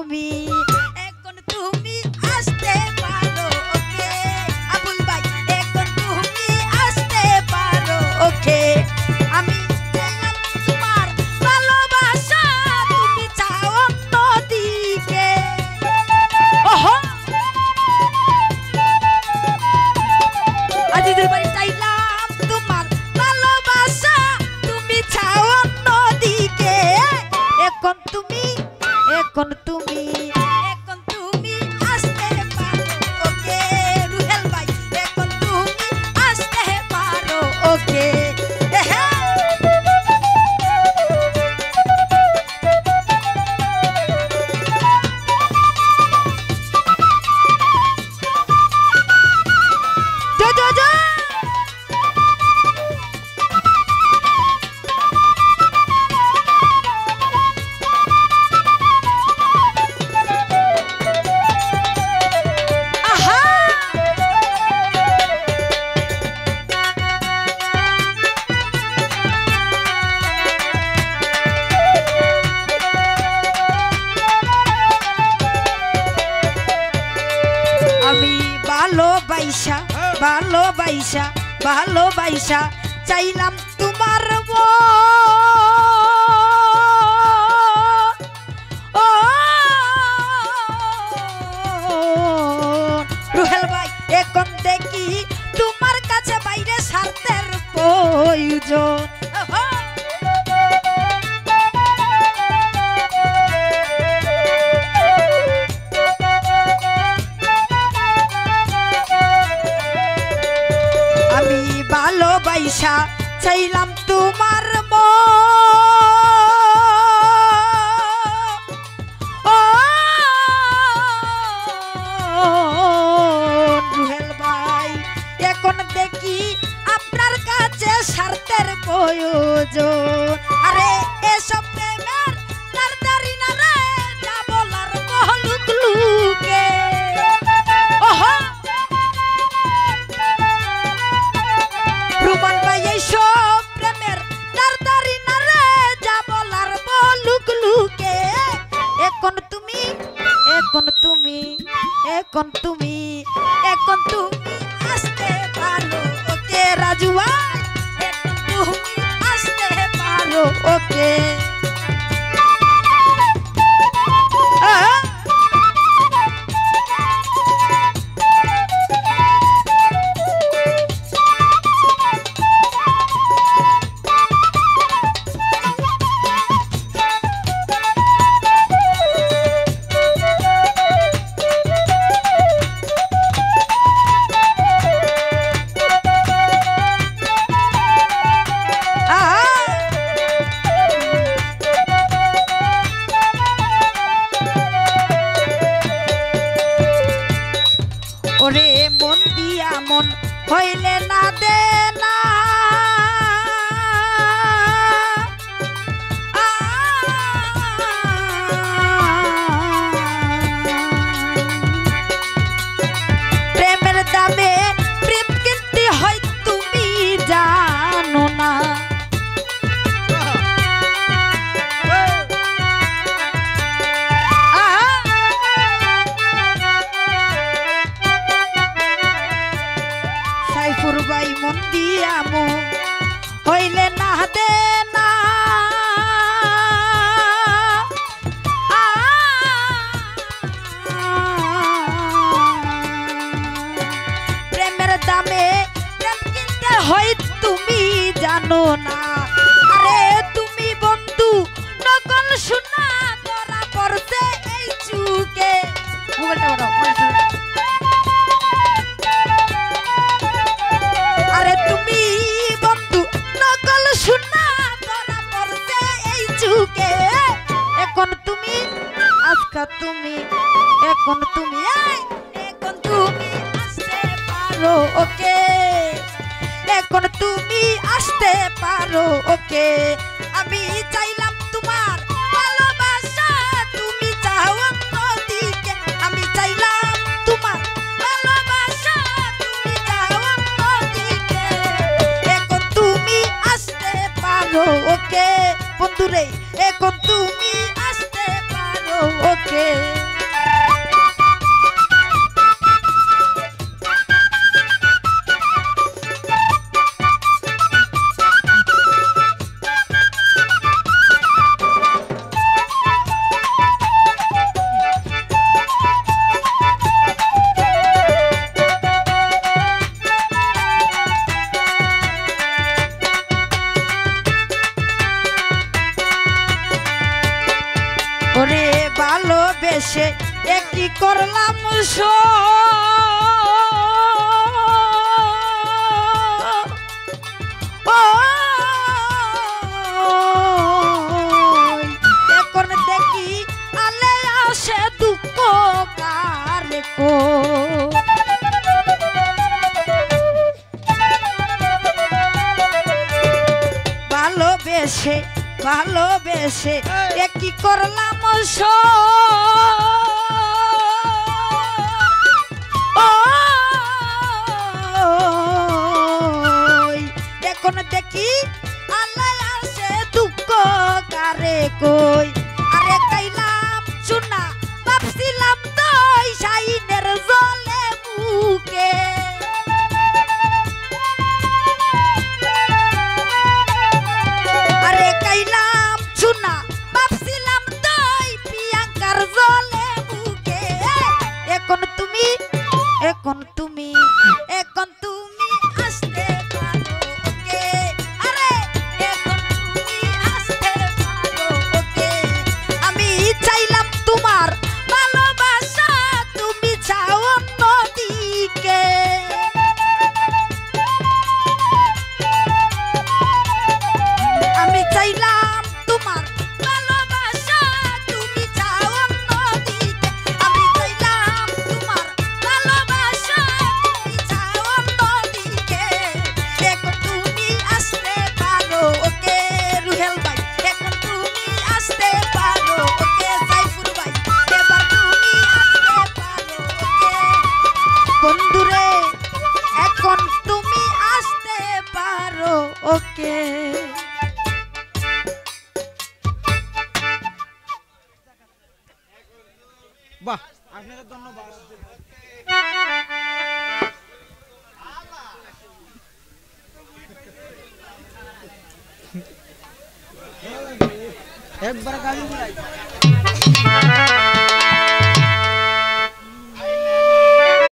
তুমি এখন তুমি আসতে পারো ওকে আবুল ভাই এখন তুমি আসতে পারো ওকে আমি চাইলাম তোমার ভালোবাসা তুমি চাও অন্যদিকে ওহো আজিজুল ভাই চাইলাম তোমার ভালোবাসা তুমি চাও অন্যদিকে এখন তুমি আসতে পারো ওকে রুহেল ভাই এখন তুমি আসতে পারো ওকে আমি ভালোবাসা চাইলাম তোমার রুহেল ভাই এখন দেখি তোমার কাছে বাইরে স্বার্থের প্রয়োজন ভালোবাসা চাইলাম তোমার রুহেল ভাই এখন দেখি আপনার কাছে স্বার্থের প্রয়োজন আরে এসব প্রেমের তাড়াতাড়ি না রে যা বলার বলুক লুকে ওহো রুমান ভাই এইসব প্রেমের তাড়াতাড়ি না রে যা বলার বলুক লুকে এখন তুমি আসতে পারো ওকে রাজু ভাই এখন তুমি আসতে পারো ওকে ওরে মন দিয়া মন হইলে না দে না প্রেমের দামে প্রেম কিনতে হয় তুমি জানো না ভাই মন দিয়া মন হইলে না দে না প্রেমের দামে প্রেম কিনতে হয় তুমি জানো না আরে তুমি বন্ধু নকল শোনা ধরা পড়ছে এই চুকে আরে তুমি বন্ধু নকল শোনা ধরা পড়ছে এই চুকে এখন তুমি আসতে পারো ওকে এখন তুমি আসতে পারো ওকে আমি চাইলাম তোমার ভালোবাসা তুমি চাও অন্যদিকে আমি চাইলাম তোমার ভালোবাসা তুমি চাও অন্যদিকে এখন তুমি আসতে পারো ওকে বন্ধুরে এখন তুমি আসতে পারো ওকে ভালোবেসে একই করলাম এখন দেখি আলে আসে দুঃখ কারে কো ভালোবেসে ভালোবেসে একই করলাম এখন দেখি আল্লাহ আসে দুঃখ কারে কই আরে কাইলাম চুনা ভাবছিলাম দই শাইনের জলে বুকে আরে কাইলাম চুনা ভাবছিলাম দই প্রিয়াঙ্কার জলে বুকে এখন তুমি এখন তুমি এখন তুমি আসতে পারো ওকে আরে এখন তুমি আসতে পারো ওকে আমি চাইলাম তোমার ভালোবাসা তুমি চাও অন্যদিকে আমি চাইলাম তোমার ভালোবাসা তুমি চাও অন্যদিকে আমি চাইলাম তোমার ভালোবাসা তুমি চাও অন্যদিকে এখন তুমি আসতে পারো ওকে রুহেল ভাই এখন তুমি আসতে পারো ওকে সাইফুর ভাই এবার তুমি আসতে পারো ওকে বন্ধুরে এখন তুমি আসতে পারো ওকে বাহ আপনাদের ধন্যবাদ একবার গান